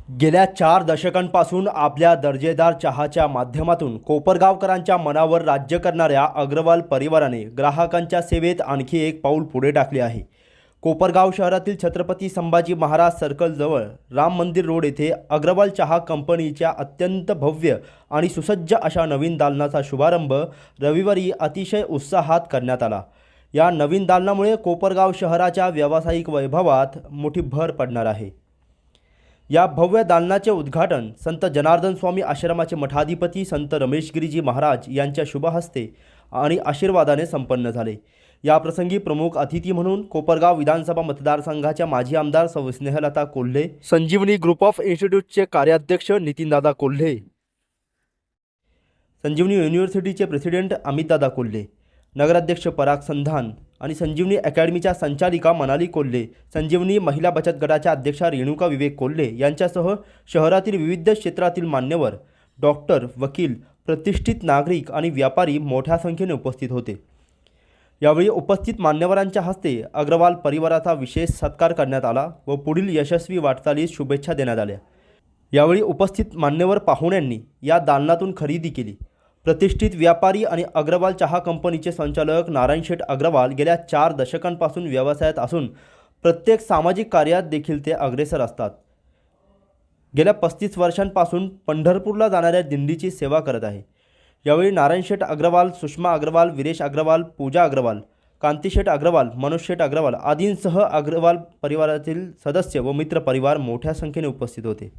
गेल्या 4 दशकांपासून आपल्या दर्जेदार चहाच्या माध्यमातून कोपरगावकरांच्या मनावर राज्य करणाऱ्या अग्रवाल परिवाराने ग्राहकांच्या सेवेत आणखी एक पाऊल पुढे टाकले आहे। कोपरगाव शहरातील छत्रपती संभाजी महाराज सर्कलजवळ राम मंदिर रोड येथे अग्रवाल चहा कंपनीच्या अत्यंत भव्य आणि सुसज्ज अशा नवीन दालनाचा शुभारंभ रविवारी अतिशय उत्साहात करण्यात आला। या नवीन दालनामुळे कोपरगाव शहराच्या व्यावसायिक वैभवात मोठी भर पडणार आहे। या भव्य दालनाचे उद्घाटन संत जनार्दन स्वामी आश्रमाचे मठाधिपती संत रमेशगिरीजी महाराज यांच्या शुभ हस्ते आणि आशीर्वादाने संपन्न झाले। या प्रसंगी प्रमुख अतिथी म्हणून कोपरगाव विधानसभा मतदारसंघाच्या माजी आमदार सौ स्नेहलता कोल्हे, संजीवनी ग्रुप ऑफ इन्स्टिट्यूटचे कार्याध्यक्ष नितीनदादा कोल्हे, संजीवनी युनिव्हर्सिटीचे प्रेसिडेंट अमितदादा कोल्हे, नगराध्यक्ष पराग संधान आणि संजीवनी अकॅडमीच्या संचालिका मनाली कोल्हे, संजीवनी महिला बचत गटाच्या अध्यक्षा रेणुका विवेक कोल्हे यांच्यासह शहरातील विविध क्षेत्रातील मान्यवर, डॉक्टर, वकील, प्रतिष्ठित नागरिक आणि व्यापारी मोठ्या संख्येने उपस्थित होते। यावेळी उपस्थित मान्यवरांच्या हस्ते अग्रवाल परिवाराचा विशेष सत्कार करण्यात आला व पुढील यशस्वी वाटचालीस शुभेच्छा देण्यात आल्या। यावेळी उपस्थित मान्यवर पाहुण्यांनी या दालनातून खरेदी केली। प्रतिष्ठित व्यापारी आणि अग्रवाल चहा कंपनीचे संचालक नारायण शेठ अग्रवाल गेल्या 4 दशकांपासून व्यवसायात असून प्रत्येक सामाजिक कार्यात देखील ते अग्रेसर असतात। गेल्या 35 वर्षांपासून पंढरपूरला जाणाऱ्या दिंडीची सेवा करत आहे। यावेळी नारायण शेठ अग्रवाल, सुषमा अग्रवाल, वीरेश अग्रवाल, पूजा अग्रवाल, कांती शेठ अग्रवाल, मनोज शेठ अग्रवाल आदींसह अग्रवाल परिवारातील सदस्य व मित्र परिवार मोठ्या संख्येने उपस्थित होते।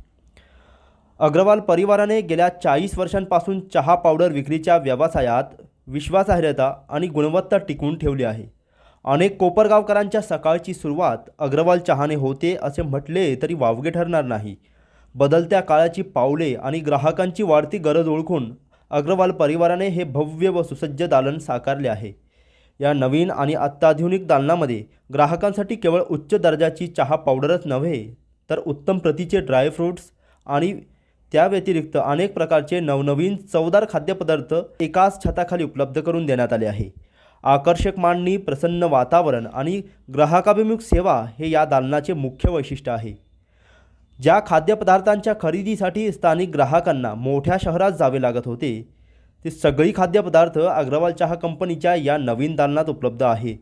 अग्रवाल परिवाराने गेल्या 40 वर्षांपासून चहा पावडर विक्रीच्या व्यवसायात विश्वासार्हता आणि गुणवत्ता टिकवून ठेवली आहे। अनेक कोपरगावकरांच्या सकाळची सुरुवात अग्रवाल चहाने होते असे म्हटले तरी वावगे ठरणार नाही। बदलत्या काळाची पावले आणि ग्राहकांची वाढती गरज ओळखून अग्रवाल परिवाराने हे भव्य व सुसज्ज दालन साकारले आहे। या नवीन आणि अत्याधुनिक दालनामध्ये ग्राहकांसाठी केवळ उच्च दर्जाची चहा पावडरच नव्हे तर उत्तम प्रतीचे ड्रायफ्रूट्स आणि त्या व्यतिरिक्त अनेक प्रकारचे नवनवीन चवदार खाद्यपदार्थ एकाच छताखाली उपलब्ध करून देण्यात आले आहे। आकर्षक मांडणी, प्रसन्न वातावरण आणि ग्राहकाभिमुख सेवा हे या दालनाचे मुख्य वैशिष्ट्य आहे। ज्या खाद्यपदार्थांच्या खरेदीसाठी स्थानिक ग्राहकांना मोठ्या शहरात जावे लागत होते ते सगळी खाद्यपदार्थ अग्रवाल चहा कंपनीच्या या नवीन दालनात उपलब्ध आहे।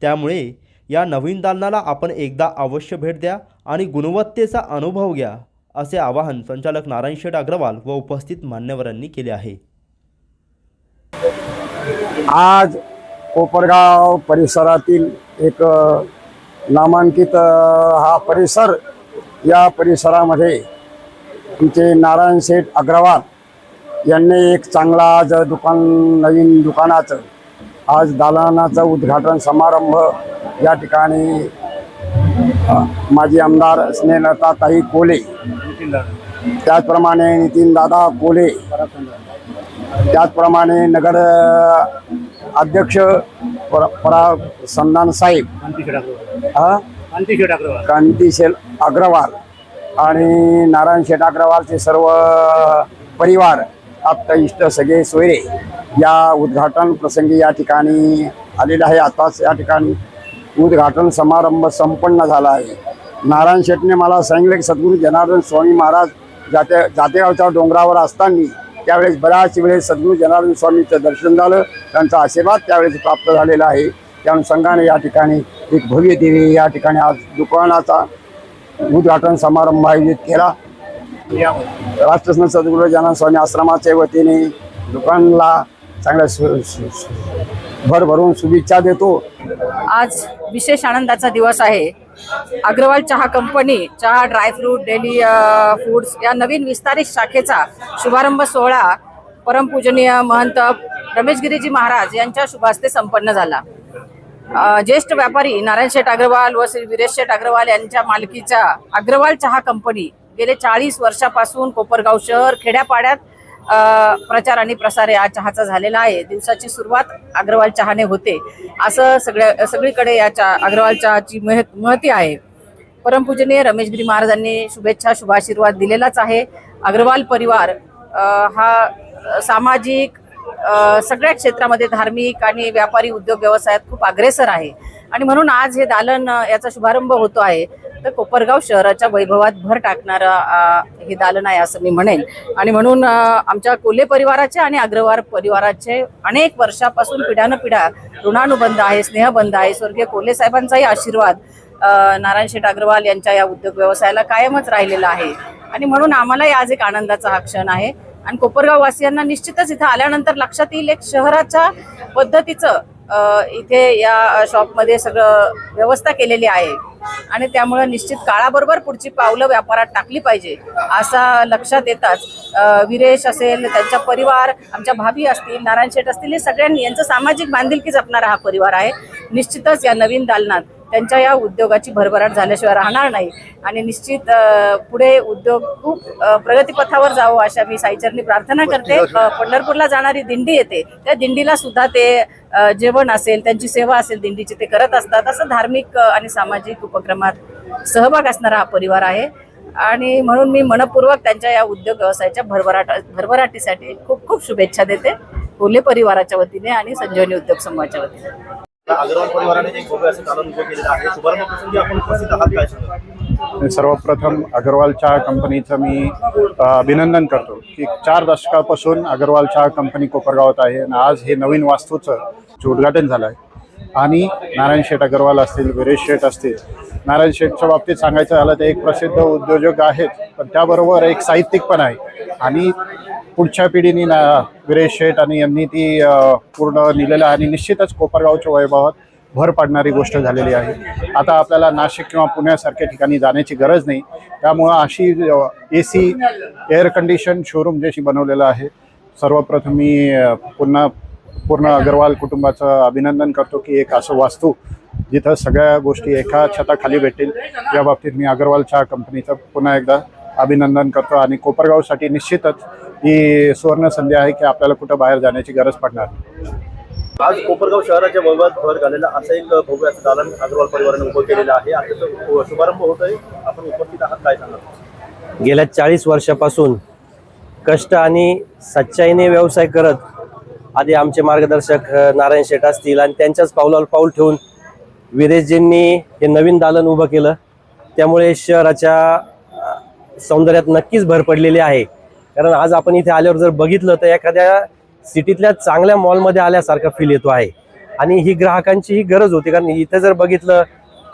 त्यामुळे या नवीन दालनाला आपण एकदा अवश्य भेट द्या आणि गुणवत्तेचा अनुभव घ्या असे आवाहन संचालक नारायण शेठ अग्रवाल व उपस्थित मान्यवरांनी केले आहे। आज कोपरगाव परिसरातील एक नामांकित हा परिसर, या परिसरामध्ये आमचे नारायण शेठ अग्रवाल यांनी एक चांगला आज नवीन दुकानाचं आज दालनाचं उद्घाटन समारंभ या ठिकाणी माजी आमदार स्नेहलताताई कोल्हे, त्याचप्रमाणे नितीनदादा कोल्हे, त्याचप्रमाणे नगर अध्यक्ष पराग संधान साहेब, कांती शेठ अग्रवाल आणि नारायण शेठ अग्रवालचे सर्व परिवार, आप्त इष्ट सगळे सोयरे या उद्घाटन प्रसंगी या ठिकाणी आलेले आहे। आताच या ठिकाणी उद्घाटन समारंभ संपन्न झाला आहे। नारायण शेठने मला सांगितले की सद्गुरू जनार्दन स्वामी महाराज जातेगावच्या डोंगरावर असताना त्यावेळेस बऱ्याच वेळेस सद्गुरू जनार्दन स्वामीचं दर्शन झालं, त्यांचा आशीर्वाद त्यावेळेस प्राप्त झालेला आहे। त्या अनुषंगाने या ठिकाणी एक भव्य दिव्य या ठिकाणी आज दुकानाचा उद्घाटन समारंभ आयोजित केला। राष्ट्रसंत सद्गुरू जनार्दन स्वामी आश्रमाच्या वतीने दुकानाला चांगल्या भरभरून शुभेच्छा देतो। आज विशेष आनंदाचा दिवस आहे। अग्रवाल चहा कंपनी चहा, ड्रायफ्रूट, डेली फूड्स या नवीन विस्तारित शाखेचा शुभारंभ सोहळा परमपूजनीय महंत रमेशगिरीजी महाराज यांच्या शुभास्ते संपन्न झाला। ज्येष्ठ व्यापारी नारायण शेठ अग्रवाल व श्री वीरेश शेठ अग्रवाल यांच्या मालकीच्या अग्रवाल चहा कंपनी गेले 40 वर्षापासून कोपरगाव शहर खेड्यापाड्यात प्रचार आणि प्रसार या चहाचा झालेला आहे। दिवसाची सुरुवात अग्रवाल चहाने होते असं सगळीकडे या अग्रवाल चहाची महती आहे। परमपूजनीय रमेशगिरी महाराजांनी शुभेच्छा शुभाशीर्वाद दिलेलाच आहे। अग्रवाल परिवार हा सामाजिक सगळ्या क्षेत्रामध्ये धार्मिक आणि व्यापारी उद्योग व्यवसायात खूप अग्रेसर आहे आणि म्हणून आज हे दालन याचा शुभारंभ होतो आहे। तर कोपरगाव शहराच्या वैभवात भर टाकणारं हे दालन आहे असं मी म्हणेन. आणि म्हणून आमच्या कोल्हे परिवाराचे आणि अग्रवाल परिवाराचे अनेक वर्षापासून पिढ्यानपिढ्या ऋणानुबंध आहे, स्नेहबंध आहे. स्वर्गीय कोल्हे साहेबांचाही आशीर्वाद नारायण शेठ अग्रवाल यांच्या या उद्योग व्यवसायाला कायमच राहिलेला आहे. आणि म्हणून आम्हालाही आज एक आनंदाचा हा क्षण आहे. आणि कोपरगाव वासियांना निश्चितच इथं आल्यानंतर लक्षात येईल एक शहराच्या पद्धतीचं इथे या शॉपमध्ये सगळं व्यवस्था केलेली आहे. आणि त्यामुळे निश्चित काळाबरोबर पुढची पावलं व्यापारात टाकली पाहिजे असा लक्षात येताच विरेश असेल, त्यांचा परिवार, आमच्या भाभी असतील, नारायण शेठ असतील, हे सगळ्यांनी यांचं सामाजिक बांधिलकी जपणारा हा परिवार आहे. निश्चितच या नवीन दालनात त्यांच्या या उद्योगाची भरभराट झाल्याशिवाय राहणार नाही. आणि निश्चित पुढे उद्योग खूप प्रगतीपथावर जावं अशा मी साईचरणी प्रार्थना करते. पंढरपूरला जाणारी दिंडी येते, त्या दिंडीला सुद्धा ते जेवण असेल, त्यांची सेवा असेल दिंडीची, ते करत असतात. असं धार्मिक आणि सामाजिक उपक्रमात सहभाग असणारा हा परिवार आहे. आणि म्हणून मी मनपूर्वक त्यांच्या या उद्योग व्यवसायाच्या भरभराटीसाठी खूप खूप शुभेच्छा देते कोल्हे परिवाराच्या वतीने आणि संजीवनी उद्योग समूहाच्या वतीने. अग्रवाल परिवाराने एक भव्य असं दालन उभं केलेलं आहे. शुभारंभ प्रसंगी आपण उपस्थित आहात, काय सांगाल? सर्वप्रथम अग्रवाल चहा कंपनीचं मी अभिनंदन करतो की 4 दशकापासून अग्रवाल चहा कंपनी कोपरगावात आहे आणि आज हे नवीन वास्तूचं उद्घाटन झालं आहे. आणि नारायण शेठ अग्रवाल असतील, विरेश शेठ असतील. नारायण शेठच्या बाबतीत सांगायचं झालं तर एक प्रसिद्ध उद्योजक आहेत, पण त्याबरोबर एक साहित्यिक पण आहे. आणि पुढच्या पिढीने विरेश शेठ आणि यांनी ती पूर्ण लिहिलेलं आहे. आणि निश्चितच कोपरगावच्या वैभवात भर पाडणारी गोष्ट झालेली आहे. आता आपल्याला नाशिक किंवा पुण्यासारख्या ठिकाणी जाण्याची गरज नाही. त्यामुळं अशी AC एअर कंडिशन शोरूम जशी बनवलेलं आहे. सर्वप्रथम मी पूर्ण अग्रवाल कुटुंबाचं अभिनंदन करतो की एक असं वास्तू जिथं सगळ्या गोष्टी एका छताखाली भेटतील. या बाबतीत मी अग्रवाल चहा कंपनीचं पुन्हा एकदा अभिनंदन करतो. आणि कोपरगावसाठी निश्चितच ही सुवर्ण संधी आहे की आपल्याला कुठं बाहेर जाण्याची गरज पडणार नाही. आज कोपरगाव शहराच्या वैभवात भर घालेला असं एक भव्य असं दालन अग्रवाल परिवाराने उभं केलेलं आहे. आज त्याचा शुभारंभ होत आहे, आपण उपस्थित आहात, काय सांगाल? गेल्या 40 वर्षापासून कष्ट आणि सच्चाईने व्यवसाय करत आधी आमचे मार्गदर्शक नारायण शेठ असतील आणि त्यांच्याच पावलावर पाऊल ठेवून विरेशजींनी हे नवीन दालन उभं केलं. त्यामुळे शहराच्या सौंदर्यात नक्कीच भर पडलेली आहे. कारण आज आपण इथे आल्यावर जर बघितलं तर एखाद्या सिटीतल्या चांगल्या मॉलमध्ये आल्यासारखा फील येतो आहे. आणि ही ग्राहकांची ही गरज होती. कारण इथे जर बघितलं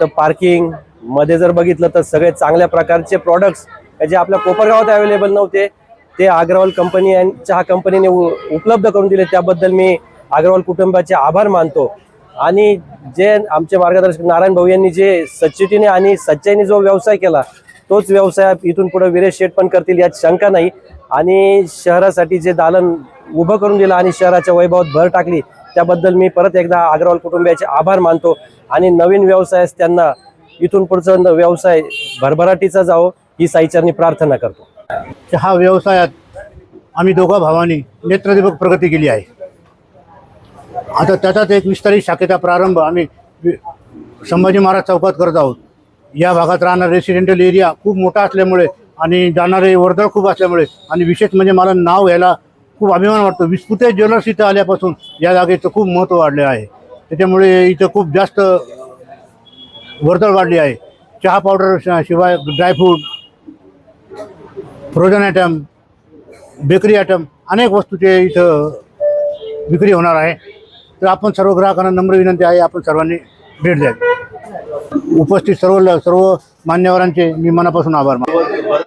तर पार्किंग मध्ये जर बघितलं तर सगळे चांगल्या प्रकारचे प्रॉडक्ट्स जे आपल्या कोपरगावात अवेलेबल नव्हते ते अग्रवाल कंपनी आणि चहा कंपनीने उपलब्ध करून दिले. त्याबद्दल मी अग्रवाल कुटुंबाचे आभार मानतो. आणि जे आमचे मार्गदर्शक नारायण भाऊ यांनी जे सच्चिटीने आणि सच्चाईने जो व्यवसाय केला तोच व्यवसाय इथून पुढे विरेश शेठ पण करतील यात शंका नाही. आणि शहरासाठी जे दालन उभं करून दिलं आणि शहराच्या वैभवात भर टाकली त्याबद्दल मी परत एकदा अग्रवाल कुटुंबियाचे आभार मानतो. आणि नवीन व्यवसायास त्यांना इथून पुढचा व्यवसाय भरभराटीचा जावो ही साईचरणी प्रार्थना करतो. चहा व्यवसायात आम्ही दोघा भावांनी नेत्रदीपक प्रगती केली आहे. आता त्याचाच एक विस्तारित शाखेचा प्रारंभ आम्ही संभाजी महाराज चौकात करत आहोत. या भागात राहणारा रेसिडेंटल एरिया खूप मोठा असल्यामुळे आणि जाणारे वर्दळ खूप असल्यामुळे आणि विशेष म्हणजे मला नाव घ्यायला खूप अभिमान वाटतो. विस्पुते ज्वेलर्स इथं आल्यापासून या जागेचं खूप महत्त्व वाढले आहे. त्याच्यामुळे इथं खूप जास्त वर्दळ वाढली आहे. चहा पावडर शिवाय dry fruit, frozen item, bakery item अनेक वस्तूचे इथं विक्री होणार आहे. तर आपण सर्व ग्राहकांना नम्र विनंती आहे आपण सर्वांनी भेट द्यावी. उपस्थित सर्व मान्यवरांचे मी मनापासून आभार मानतो.